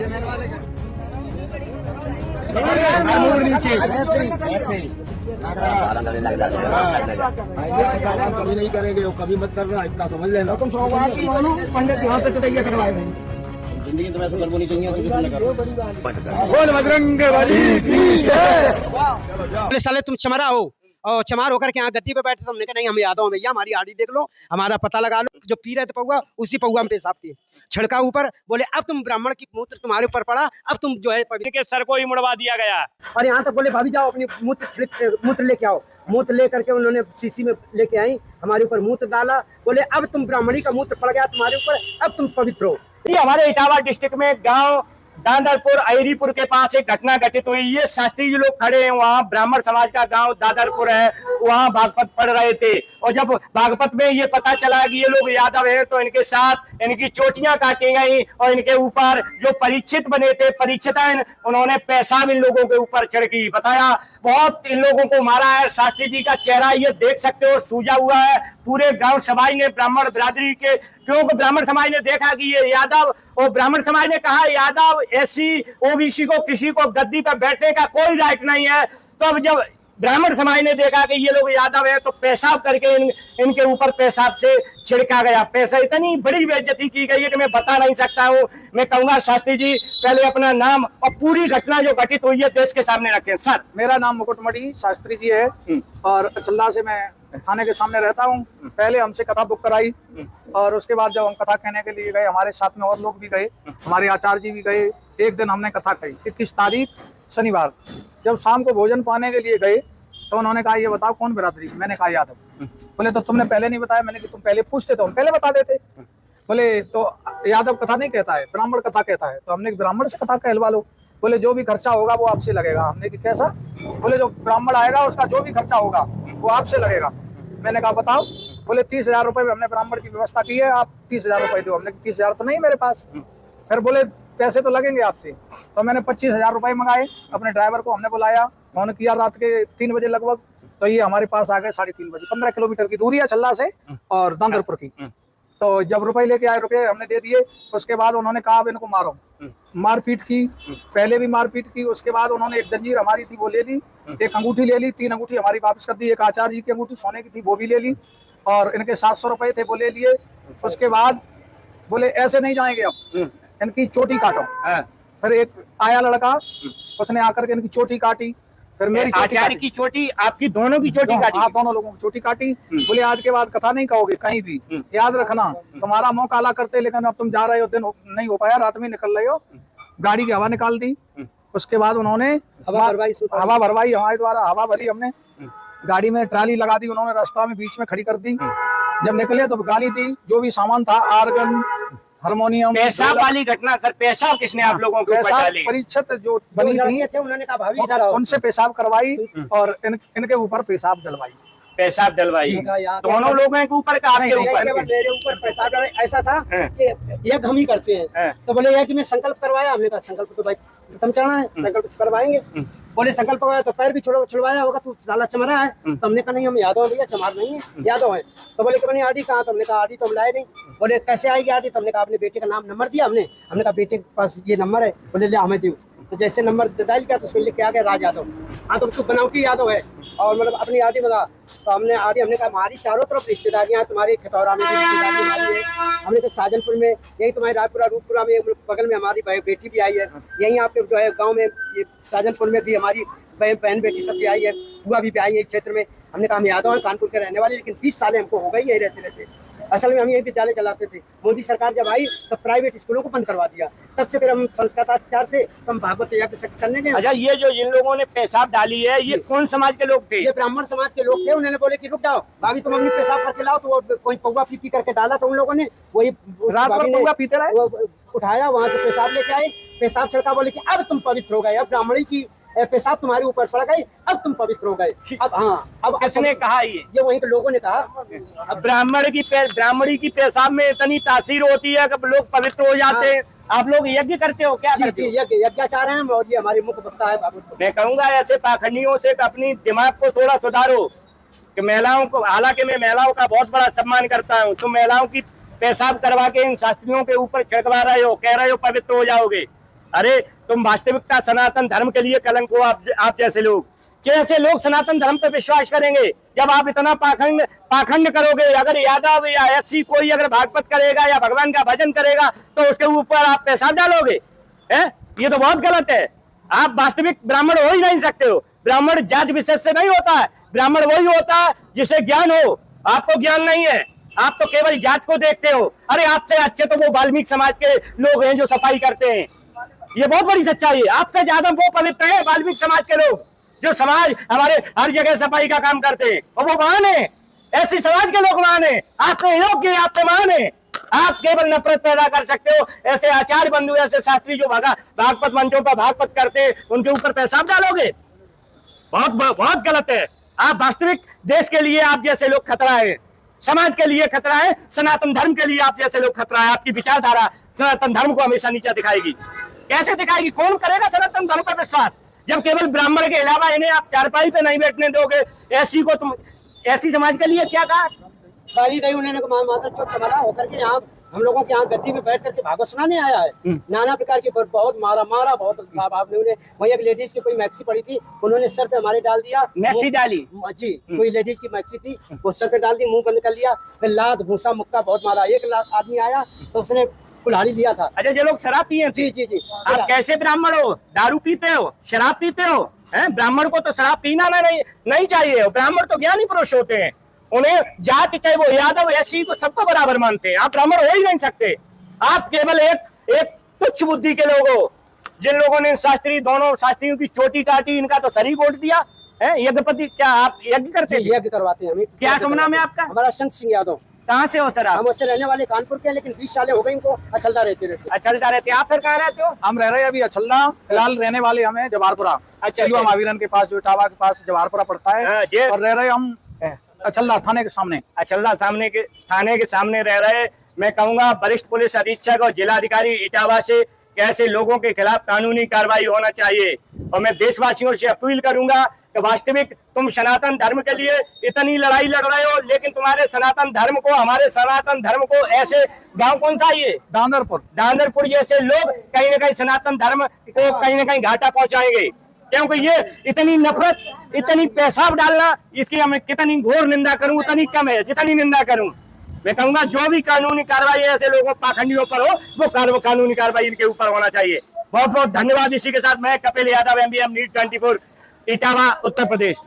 कभी नहीं करेंगे, कभी मत करना, इतना समझ लेना। तुम पंडित यहाँ से चुटैया करवाए हैं। जिंदगी तुम्हें ऐसा करनी चाहिए। बोल बजरंगबली की बोले साले तुम चमरा हो और चमार होकर के यहाँ गद्दी पे बैठे। तो हमने कहा नहीं, हम यादव हैं भैया, हमारी आड़ी देख लो, हमारा पता लगा लो। जो पी रहे थे पौआ, उसी पौआ में पेशाब किए, छिड़का ऊपर। बोले अब तुम ब्राह्मण की मूत्र तुम्हारे ऊपर पड़ा, अब तुम जो है पवित्र के सर को ही मुड़वा दिया गया। और यहाँ तक बोले भाभी जाओ अपनी मूत्र लेके आओ। मूत्र लेकर के उन्होंने शीशी में लेके आई, हमारे ऊपर मूत्र डाला। बोले अब तुम ब्राह्मणी का मूत्र पड़ गया तुम्हारे ऊपर, अब तुम पवित्र हो। ये हमारे इटावा डिस्ट्रिक्ट में गांव दादरपुर अहिरीपुर के पास एक घटना घटित हुई। ये शास्त्री जी लोग खड़े हैं, वहाँ ब्राह्मण समाज का गांव दादरपुर है, वहाँ भागवत पढ़ रहे थे। और जब भागवत में ये पता चला कि ये लोग यादव है, तो इनके साथ इनकी चोटियां काटी गई और इनके ऊपर जो परीक्षित बने थे, परीक्षित, उन्होंने पेशाब इन लोगों के ऊपर छिड़की। बताया बहुत इन लोगों को मारा है। शास्त्री जी का चेहरा ये देख सकते हो सूजा हुआ है। पूरे गांव समाज ने, ब्राह्मण बिरादरी के, क्योंकि ब्राह्मण समाज ने देखा कि ये यादव, और ब्राह्मण समाज ने कहा यादव एससी ओबीसी को किसी को गद्दी पर बैठने का कोई राइट नहीं है। तो अब जब ब्राह्मण समाज ने देखा कि ये लोग यादव है, तो पेशाब करके इनके ऊपर पेशाब से छिड़का गया। पैसा इतनी बड़ी बेइज्जती की गई है कि मैं बता नहीं सकता हूँ। मैं कहूंगा शास्त्री जी पहले अपना नाम और पूरी घटना जो घटित हुई है देश के सामने रखें। सर, मेरा नाम मुकुटमणि शास्त्री जी है और असल्ला से मैं थाने के सामने रहता हूँ। पहले हमसे कथा बुक कराई और उसके बाद जब हम कथा कहने के लिए गए, हमारे साथ में और लोग भी गए, हमारे आचार्य जी भी गए। एक दिन हमने कथा कही 21 तारीख शनिवार। जब शाम को भोजन पाने के लिए गए तो उन्होंने कहा ये बताओ कौन बिरादरी? मैंने कहा यादव। बोले तो तुमने पहले नहीं बताया? मैंने कि तुम पहले पूछते तो हम पहले बता देते। बोले तो यादव कथा नहीं कहता है, ब्राह्मण कथा कहता है। तो हमने ब्राह्मण से कथा कहलवा लो। बोले जो भी खर्चा होगा वो आपसे लगेगा। हमने कि कैसा? बोले जो ब्राह्मण आएगा उसका जो भी खर्चा होगा वो आपसे लगेगा। मैंने कहा बताओ। बोले 30,000 रुपए में हमने ब्राह्मण की व्यवस्था की है, आप 30,000 रुपए दो। हमने 30,000 तो नहीं मेरे पास। फिर बोले पैसे तो लगेंगे आपसे। तो मैंने 25,000 रुपए मंगाए। अपने ड्राइवर को हमने बुलाया, फोन किया रात के 3 बजे लगभग। तो ये हमारे पास आ गए 3:30 बजे। 15 किलोमीटर की दूरी है छल्ला से और दादरपुर की। तो जब रुपए लेके आए, रुपए हमने दे दिए। उसके बाद उन्होंने कहा अब इनको मारो। मारपीट की, पहले भी मारपीट की। उसके बाद उन्होंने एक जंजीर हमारी थी वो ले ली, एक अंगूठी ले ली, 3 अंगूठी हमारी वापस कर दी। एक आचार्य जी की अंगूठी सोने की थी वो भी ले ली और इनके 700 रुपए थे वो ले लिए। उसके बाद बोले ऐसे नहीं जाएंगे, अब इनकी चोटी काटो। फिर एक आया लड़का, उसने आकर के इनकी चोटी काटी। फिर मेरी आचार्य की चोटी, आपकी दोनों की चोटी काटी? हाँ, दोनों लोगों की चोटी काटी। बोले आज के बाद कथा नहीं कहोगे कहीं भी, याद रखना। तुम्हारा मुंह काला करते, लेकिन अब तुम जा रहे हो, दिन नहीं हो पाया, रात में निकल रहे हो। गाड़ी की हवा निकाल दी। उसके बाद उन्होंने हवा भरवाई हमारे द्वारा, हवा भरी हमने। गाड़ी में ट्राली लगा दी उन्होंने, रास्ता में बीच में खड़ी कर दी। जब निकले तो गाली दी, जो भी सामान था, आर्गन, हारमोनियम। पेशाब वाली घटना सर, पेशाब किसने आप लोगों के ऊपर डाली? परीक्षित जो बनी थी उन्होंने कहा भाभी इधर आओ, उनसे पेशाब करवाई और इनके ऊपर पेशाब डलवाई। पेशाब डलवाई दोनों लोगों के ऊपर? आपके ऊपर? मेरे ऊपर पेशाब डलवाई। ऐसा था कि यज्ञ हम ही करते हैं। तो बोले यज्ञ में संकल्प करवाया। हमने कहा संकल्प तो भाई प्रथम चढ़ना है, संकल्प करवाएंगे। बोले संकल्प करवाया तो पैर भी छुड़वाया होगा, तू साला चमरा है। तो हमने कहा नहीं, हम यादव भैया, चमार नहीं है, यादव है। तो बोले कि मैंने आडी कहाँ? तो हमने कहा आडी तो हम लाए नहीं। बोले कैसे आएगी आडी? तो हमने कहा अपने बेटे का नाम नंबर दिया। हमने कहा बेटे के पास ये नंबर है। बोले ले हमें दो। तो जैसे नंबर डायल किया तो उसमें लिख के आ गया राज यादव। हाँ, तो तू बनावटी यादव है और मतलब अपनी आडी बता। तो हमने कहा हमारी चारों तरफ रिश्तेदारियाँ, तुम्हारे खतौरा में भी रिश्तेदारी हमारी है। हमने कहा साजनपुर में, यही तुम्हारे रायपुरा रूपपुरा में बगल में हमारी बेटी भी आई है। यहीं आपके जो है गाँव में ये साजनपुर में भी हमारी बहन बेटी सब भी आई है, बुआ भी आई है इस क्षेत्र में। हमने कहा हम यादव हैं, कानपुर के रहने वाले, लेकिन 20 साल हमको हो गई यही रहते। असल में हम यही विद्यालय चलाते थे। मोदी सरकार जब आई तो प्राइवेट स्कूलों को बंद करवा दिया। तब से फिर हम संस्कृताचार्य थे, तो हम भागवत यज्ञ करने गए। अच्छा, ये जो जिन लोगों ने पेशाब डाली है, ये कौन समाज के लोग थे? ये ब्राह्मण समाज के लोग थे। उन्होंने बोले कि रुक जाओ भाभी, तुम अपनी पेशाब करके लाओ। तो वो कोई पौवा पी करके डाला था उन लोगों ने, वही रात भर पौवा पीते रहे। उठाया, वहां से पेशाब लेके आए, पेशाब छिड़का। बोले कि अब तुम पवित्र हो गए, अब ब्राह्मणी की पेशाब तुम्हारे ऊपर पड़ गई, अब तुम पवित्र हो गए। अब हाँ, अब किसने कहा? ये वहीं के लोगों ने कहा। अब ब्राह्मणी की पेशाब में इतनी तासीर होती है कि लोग पवित्र हो जाते हैं। आप लोग यज्ञ करते हो क्या? यज्ञाचार हैं और ये हमारे मुख्य वक्ता है भागवत। मैं कहूँगा ऐसे पाखंडियों से अपनी दिमाग को थोड़ा सुधारो कि महिलाओं को, हालांकि मैं महिलाओं का बहुत बड़ा सम्मान करता हूँ, तुम महिलाओं की पेशाब करवा के इन शास्त्रियों के ऊपर छिड़कवा रहे हो, कह रहे हो पवित्र हो जाओगे। अरे तुम वास्तविकता सनातन धर्म के लिए कलंक हो। आप जैसे लोग, कैसे लोग सनातन धर्म पर विश्वास करेंगे जब आप इतना पाखंड करोगे। अगर यादव या एससी कोई अगर भागवत करेगा या भगवान का भजन करेगा तो उसके ऊपर आप पेशाब डालोगे, है? ये तो बहुत गलत है। आप वास्तविक ब्राह्मण हो ही नहीं सकते हो। ब्राह्मण जाति विशेष से नहीं होता है, ब्राह्मण वही होता है जिसे ज्ञान हो। आपको ज्ञान नहीं है, आप तो केवल जात को देखते हो। अरे आपसे अच्छे तो वो वाल्मीकि समाज के लोग हैं जो सफाई करते हैं, ये बहुत बड़ी सच्चाई है। आपसे ज्यादा वो पवित्र है वाल्मीकि समाज के लोग जो समाज हमारे हर जगह सफाई का काम करते हैं, और वो महान है। ऐसी समाज के लोग महान है, आपके योग्य, आपके महान है। आप केवल नफरत पैदा कर सकते हो। ऐसे आचार्य बंधु, ऐसे शास्त्री जो भागवत मंचों पर भागवत करते हैं, उनके ऊपर पेशाब डालोगे, बहुत गलत है। आप वास्तविक देश के लिए आप जैसे लोग खतरा है, समाज के लिए खतरा है, सनातन धर्म के लिए आप जैसे लोग खतरा है। आपकी विचारधारा सनातन धर्म को हमेशा नीचा दिखाएगी। कैसे दिखाएगी? कौन करेगा सनातन धर्म पर विश्वास जब केवल ब्राह्मण के अलावा इन्हें आप चारपाई पे नहीं बैठने दोगे? ऐसी को तुम ऐसी समाज के लिए क्या कहा? गाली दी उन्होंने, माता चोट चमारा होकर के यहाँ हम लोगों के यहाँ गद्दी में बैठ करके भागवत सुनाने आया है। नाना प्रकार की बहुत मारा बहुत साहब आपने उन्हें। वही एक लेडीज की कोई मैक्सी पड़ी थी, उन्होंने सर पे हमारे डाल दिया। मैक्सी डाली जी, कोई लेडीज की मैक्सी थी, वो सर पे डाल दी, मुंह बंद कर लिया, फिर लात भूसा मुक्का बहुत मारा। एक लाख आदमी आया तो उसने कुल्हाड़ी लिया था। अच्छा, जो लोग शराब पिए? जी जी जी। आप कैसे ब्राह्मण हो? दारू पीते हो, शराब पीते हो, हैं? ब्राह्मण को तो शराब पीना नहीं चाहिए। ब्राह्मण तो ज्ञानी पुरुष होते हैं, उन्हें जाति चाहे वो यादव एससी को सबको बराबर मानते हैं। आप ब्राह्मण हो ही नहीं सकते। आप केवल एक तुच्छ बुद्धि के लोग हो, जिन लोगों ने दोनों शास्त्रियों की चोटी काटी, इनका तो शरीर गोट दिया है। यज्ञपति, क्या आप यज्ञ करते हैं? यज्ञ करवाते हैं हमें। क्या सुना में आपका? हमारा संत सिंह यादव। कहाँ से हो सर आप? हम उससे रहने वाले कानपुर के हैं, लेकिन 20 साल हो गए इनको अचलता रहते। चलता रहते। आप फिर कहाँ रहते हो? हम रह रहे हैं अभी अछल्ला, फिलहाल रहने वाले हमें जवाहरपुरा। अच्छा, महावीरन के पास, जो इटावा के पास जवाहरपुरा पड़ता है, और रह रहे हम अछल्ला थाने के सामने। अछल्ला थाने के सामने रह रहे। मैं कहूंगा वरिष्ठ पुलिस अधीक्षक और जिलाधिकारी इटावा से कैसे लोगों के खिलाफ कानूनी कार्रवाई होना चाहिए। और मैं देशवासियों से अपील करूंगा कि वास्तविक तुम सनातन धर्म के लिए इतनी लड़ाई लड़ रहे हो, लेकिन तुम्हारे सनातन धर्म को, हमारे सनातन धर्म को, ऐसे गांव कौन सा ये दांदरपुर जैसे लोग कहीं ना कहीं सनातन धर्म को कहीं ना कहीं घाटा पहुंचाएंगे। क्योंकि ये इतनी नफरत, इतनी पेशाब डालना, इसकी मैं कितनी घोर निंदा करूं उतनी कम है जितनी निंदा करूं। मैं कहूंगा जो भी कानूनी कार्रवाई ऐसे लोगों पाखंडियों पर हो, वो कानूनी कार्रवाई इनके ऊपर होना चाहिए। बहुत बहुत धन्यवाद। इसी के साथ मैं कपिल यादव, MBM न्यूज़ 24, इटावा, उत्तर प्रदेश।